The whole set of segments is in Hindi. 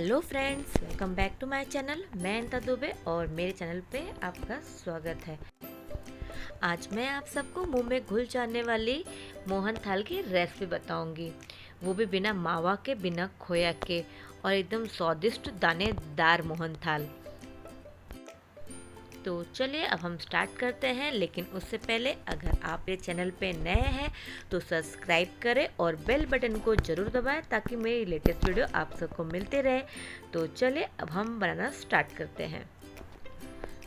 Hello friends, welcome back to my channel. मैं अनिता दुबे और मेरे चैनल पे आपका स्वागत है। आज मैं आप सबको मुंह में घुल जाने वाली मोहन थाल की रेसिपी बताऊंगी, वो भी बिना मावा के, बिना खोया के, और एकदम स्वादिष्ट दानेदार मोहन थाल। तो चलिए अब हम स्टार्ट करते हैं, लेकिन उससे पहले अगर आप ये चैनल पे नए हैं तो सब्सक्राइब करें और बेल बटन को ज़रूर दबाएं ताकि मेरी लेटेस्ट वीडियो आप सबको मिलते रहे। तो चलिए अब हम बनाना स्टार्ट करते हैं।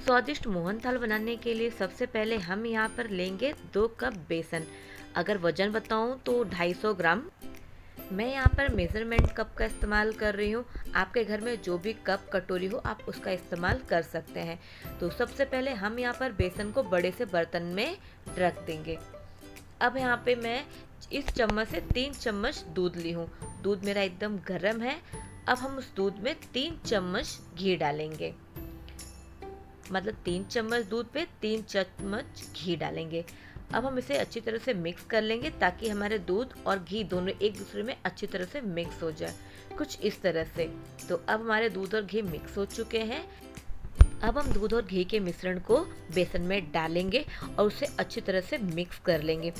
स्वादिष्ट मोहन थाल बनाने के लिए सबसे पहले हम यहाँ पर लेंगे 2 कप बेसन। अगर वज़न बताऊँ तो 250 ग्राम। मैं यहाँ पर मेज़रमेंट कप का इस्तेमाल कर रही हूँ। आपके घर में जो भी कप कटोरी हो आप उसका इस्तेमाल कर सकते हैं। तो सबसे पहले हम यहाँ पर बेसन को बड़े से बर्तन में रख देंगे। अब यहाँ पे मैं इस चम्मच से 3 चम्मच दूध ली हूँ। दूध मेरा एकदम गर्म है। अब हम उस दूध में 3 चम्मच घी डालेंगे, मतलब 3 चम्मच दूध पे 3 चम्मच घी डालेंगे। अब हम इसे अच्छी तरह से मिक्स कर लेंगे ताकि हमारे दूध और घी दोनों एक दूसरे में अच्छी तरह से मिक्स हो जाए, कुछ इस तरह से। तो अब हमारे दूध और घी मिक्स हो चुके हैं। अब हम दूध और घी के मिश्रण को बेसन में डालेंगे और उसे अच्छी तरह से मिक्स कर लेंगे।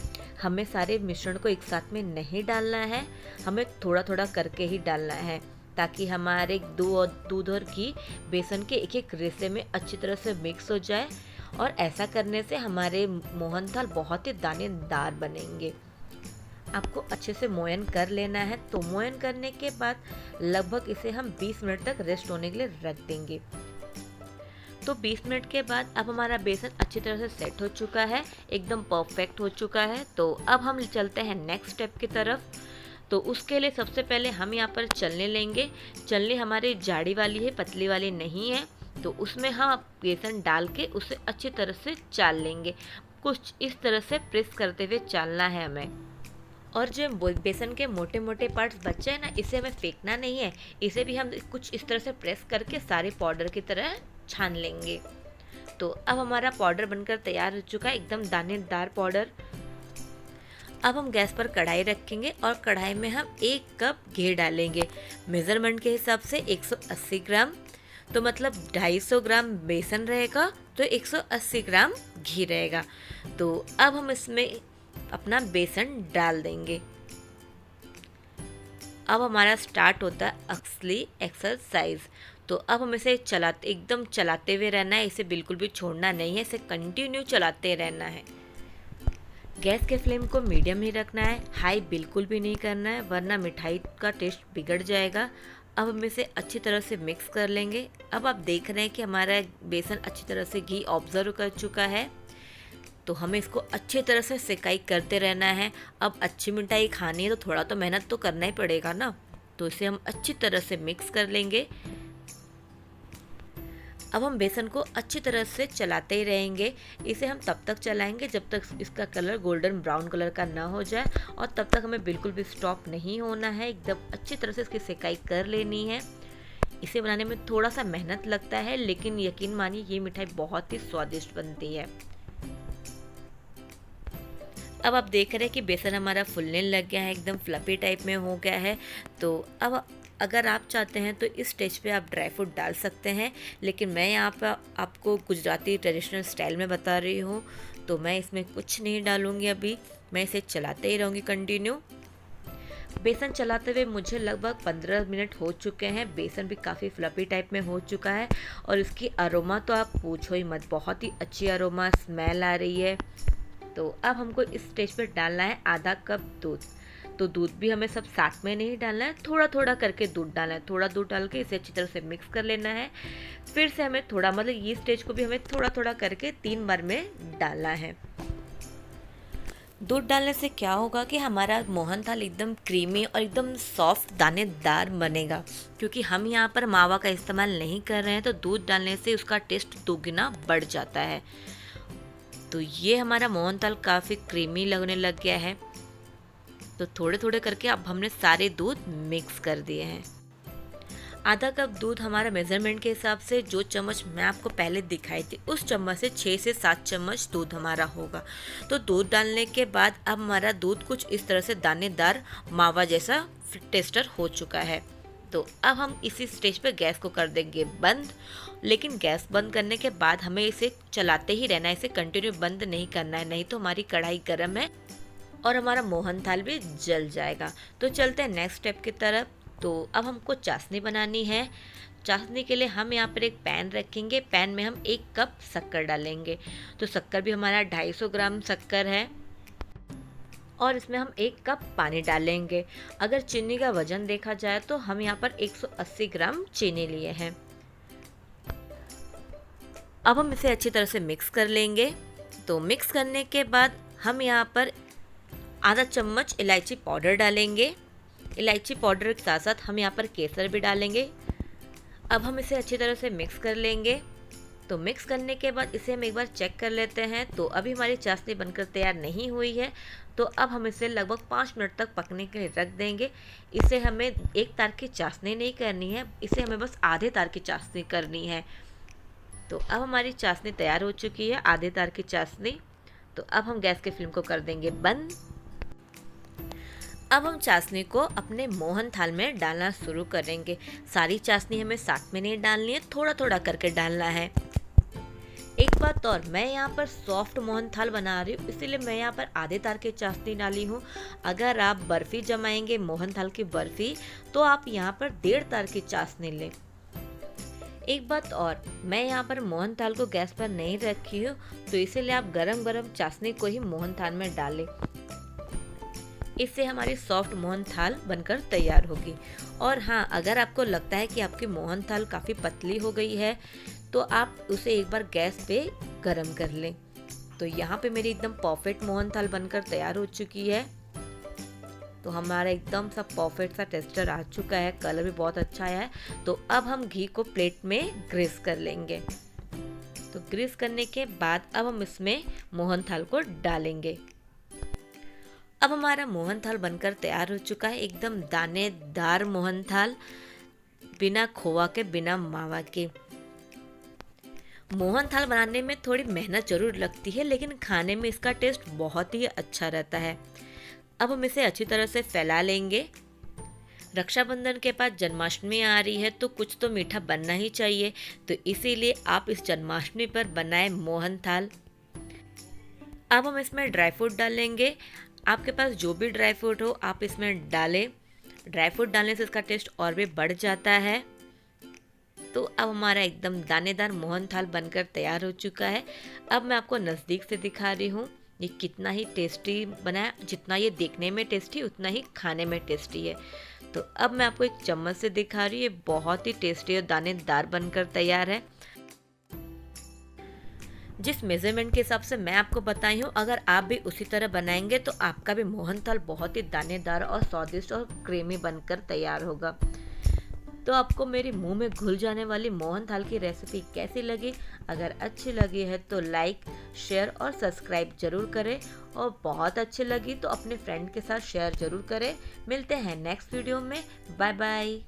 हमें सारे मिश्रण को एक साथ में नहीं डालना है, हमें थोड़ा थोड़ा करके ही डालना है ताकि हमारे दूध और घी बेसन के एक एक रेशे में अच्छी तरह से मिक्स हो जाए। और ऐसा करने से हमारे मोहन थाल बहुत ही दानेदार बनेंगे। आपको अच्छे से मोयन कर लेना है। तो मोयन करने के बाद लगभग इसे हम 20 मिनट तक रेस्ट होने के लिए रख देंगे। तो 20 मिनट के बाद अब हमारा बेसन अच्छी तरह से सेट हो चुका है, एकदम परफेक्ट हो चुका है। तो अब हम चलते हैं नेक्स्ट स्टेप की तरफ। तो उसके लिए सबसे पहले हम यहाँ पर चलनी लेंगे। चलनी हमारी जाड़ी वाली है, पतली वाली नहीं है। तो उसमें हम बेसन डाल के उसे अच्छी तरह से चाल लेंगे। कुछ इस तरह से प्रेस करते हुए चालना है हमें। और जो बेसन के मोटे मोटे पार्ट्स बचे हैं ना, इसे हमें फेंकना नहीं है। इसे भी हम कुछ इस तरह से प्रेस करके सारे पाउडर की तरह छान लेंगे। तो अब हमारा पाउडर बनकर तैयार हो चुका है, एकदम दानेदार पाउडर। अब हम गैस पर कढ़ाई रखेंगे और कढ़ाई में हम 1 कप घी डालेंगे। मेज़रमेंट के हिसाब से 180 ग्राम, तो मतलब 250 ग्राम बेसन रहेगा तो 180 ग्राम घी रहेगा। तो अब हम इसमें अपना बेसन डाल देंगे। अब हमारा स्टार्ट होता है असली एक्सरसाइज। तो अब हम इसे एकदम चलाते हुए रहना है, इसे बिल्कुल भी छोड़ना नहीं है, इसे कंटिन्यू चलाते रहना है। गैस के फ्लेम को मीडियम ही रखना है, हाई बिल्कुल भी नहीं करना है वरना मिठाई का टेस्ट बिगड़ जाएगा। अब हम इसे अच्छी तरह से मिक्स कर लेंगे। अब आप देख रहे हैं कि हमारा बेसन अच्छी तरह से घी ऑब्जर्व कर चुका है। तो हमें इसको अच्छी तरह से सेकाई करते रहना है। अब अच्छी मिठाई खानी है तो थोड़ा तो मेहनत तो करना ही पड़ेगा ना। तो इसे हम अच्छी तरह से मिक्स कर लेंगे। अब हम बेसन को अच्छी तरह से चलाते ही रहेंगे। इसे हम तब तक चलाएंगे जब तक इसका कलर गोल्डन ब्राउन कलर का ना हो जाए, और तब तक हमें बिल्कुल भी स्टॉप नहीं होना है, एकदम अच्छी तरह से इसकी सेकाई कर लेनी है। इसे बनाने में थोड़ा सा मेहनत लगता है, लेकिन यकीन मानिए ये मिठाई बहुत ही स्वादिष्ट बनती है। अब आप देख रहे हैं कि बेसन हमारा फूलने लग गया है, एकदम फ्लफी टाइप में हो गया है। तो अब अगर आप चाहते हैं तो इस स्टेज पे आप ड्राई फ्रूट डाल सकते हैं, लेकिन मैं यहाँ पर आपको गुजराती ट्रेडिशनल स्टाइल में बता रही हूँ, तो मैं इसमें कुछ नहीं डालूँगी। अभी मैं इसे चलाते ही रहूँगी कंटिन्यू। बेसन चलाते हुए मुझे लगभग 15 मिनट हो चुके हैं। बेसन भी काफ़ी फ्लफी टाइप में हो चुका है और इसकी अरोमा तो आप पूछो ही मत, बहुत ही अच्छी अरोमा स्मेल आ रही है। तो अब हमको इस स्टेज पर डालना है आधा कप दूध। तो दूध भी हमें सब साथ में नहीं डालना है, थोड़ा थोड़ा करके दूध डालना है। थोड़ा दूध डाल के इसे अच्छी तरह से मिक्स कर लेना है। फिर से हमें थोड़ा, मतलब ये स्टेज को भी हमें थोड़ा थोड़ा करके 3 बार में डालना है। दूध डालने से क्या होगा कि हमारा मोहन थाल एकदम क्रीमी और एकदम सॉफ्ट दानेदार बनेगा। क्योंकि हम यहाँ पर मावा का इस्तेमाल नहीं कर रहे हैं, तो दूध डालने से उसका टेस्ट दोगुना बढ़ जाता है। तो ये हमारा मोहन थाल काफ़ी क्रीमी लगने लग गया है। तो थोड़े थोड़े करके अब हमने सारे दूध मिक्स कर दिए हैं। आधा कप दूध हमारा मेज़रमेंट के हिसाब से, जो चम्मच मैं आपको पहले दिखाई थी उस चम्मच से 6 से 7 चम्मच दूध हमारा होगा। तो दूध डालने के बाद अब हमारा दूध कुछ इस तरह से दानेदार मावा जैसा टेस्टर हो चुका है। तो अब हम इसी स्टेज पे गैस को कर देंगे बंद। लेकिन गैस बंद करने के बाद हमें इसे चलाते ही रहना है, इसे कंटिन्यू बंद नहीं करना है, नहीं तो हमारी कढ़ाई गर्म है और हमारा मोहनथाल भी जल जाएगा। तो चलते हैं नेक्स्ट स्टेप की तरफ। तो अब हमको चाशनी बनानी है। चाशनी के लिए हम यहाँ पर एक पैन रखेंगे, पैन में हम 1 कप शक्कर डालेंगे। तो शक्कर भी हमारा 250 ग्राम शक्कर है और इसमें हम 1 कप पानी डालेंगे। अगर चीनी का वजन देखा जाए तो हम यहाँ पर 180 ग्राम चीनी लिए हैं। अब हम इसे अच्छी तरह से मिक्स कर लेंगे। तो मिक्स करने के बाद हम यहाँ पर आधा चम्मच इलायची पाउडर डालेंगे। इलायची पाउडर के साथ साथ हम यहाँ पर केसर भी डालेंगे। अब हम इसे अच्छी तरह से मिक्स कर लेंगे। तो मिक्स करने के बाद इसे हम एक बार चेक कर लेते हैं। तो अभी हमारी चाशनी बनकर तैयार नहीं हुई है, तो अब हम इसे लगभग 5 मिनट तक पकने के लिए रख देंगे। इसे हमें एक तार की चाशनी नहीं करनी है, इसे हमें बस आधे तार की चाशनी करनी है। तो अब हमारी चाशनी तैयार हो चुकी है, आधे तार की चाशनी। तो अब हम गैस की फ्लेम को कर देंगे बंद। अब हम चाशनी को अपने मोहन थाल में डालना शुरू करेंगे। सारी चाशनी हमें साथ में नहीं डालनी है, थोड़ा थोड़ा करके डालना है। एक बात और, मैं यहाँ पर सॉफ्ट मोहन थाल बना रही हूँ, इसीलिए मैं यहाँ पर आधे तार की चाशनी डाली हूँ। अगर आप बर्फ़ी जमाएंगे, मोहन थाल की बर्फ़ी, तो आप यहाँ पर 1.5 तार की चाशनी लें। एक बात और, मैं यहाँ पर मोहन थाल को गैस पर नहीं रखी हूँ, तो इसीलिए आप गरम गरम चाशनी को ही मोहन थाल में डालें। इससे हमारी सॉफ्ट मोहन थाल बनकर तैयार होगी। और हाँ, अगर आपको लगता है कि आपकी मोहन थाल काफ़ी पतली हो गई है, तो आप उसे एक बार गैस पे गरम कर लें। तो यहाँ पे मेरी एकदम परफेक्ट मोहन थाल बनकर तैयार हो चुकी है। तो हमारा एकदम सा परफेक्ट सा टेक्सचर आ चुका है, कलर भी बहुत अच्छा आया है। तो अब हम घी को प्लेट में ग्रीस कर लेंगे। तो ग्रीस करने के बाद अब हम इसमें मोहन थाल को डालेंगे। अब हमारा मोहन थाल बनकर तैयार हो चुका है, एकदम दानेदार मोहन थाल, बिना खोआ के, बिना मावा के। मोहन थाल बनाने में थोड़ी मेहनत जरूर लगती है, लेकिन खाने में इसका टेस्ट बहुत ही अच्छा रहता है। अब हम इसे अच्छी तरह से फैला लेंगे। रक्षाबंधन के बाद जन्माष्टमी आ रही है, तो कुछ तो मीठा बनना ही चाहिए। तो इसीलिए आप इस जन्माष्टमी पर बनाएं मोहन थाल। अब हम इसमें ड्राई फ्रूट डालेंगे। आपके पास जो भी ड्राई फ्रूट हो आप इसमें डालें। ड्राई फ्रूट डालने से इसका टेस्ट और भी बढ़ जाता है। तो अब हमारा एकदम दानेदार मोहन थाल बनकर तैयार हो चुका है। अब मैं आपको नज़दीक से दिखा रही हूँ ये कितना ही टेस्टी बना है। जितना ये देखने में टेस्टी, उतना ही खाने में टेस्टी है। तो अब मैं आपको एक चम्मच से दिखा रही हूँ, ये बहुत ही टेस्टी और दानेदार बनकर तैयार है। जिस मेजरमेंट के हिसाब से मैं आपको बताई हूँ, अगर आप भी उसी तरह बनाएंगे तो आपका भी मोहन थाल बहुत ही दानेदार और स्वादिष्ट और क्रीमी बनकर तैयार होगा। तो आपको मेरे मुंह में घुल जाने वाली मोहन थाल की रेसिपी कैसी लगी? अगर अच्छी लगी है तो लाइक, शेयर और सब्सक्राइब जरूर करें, और बहुत अच्छी लगी तो अपने फ्रेंड के साथ शेयर जरूर करें। मिलते हैं नेक्स्ट वीडियो में। Bye bye.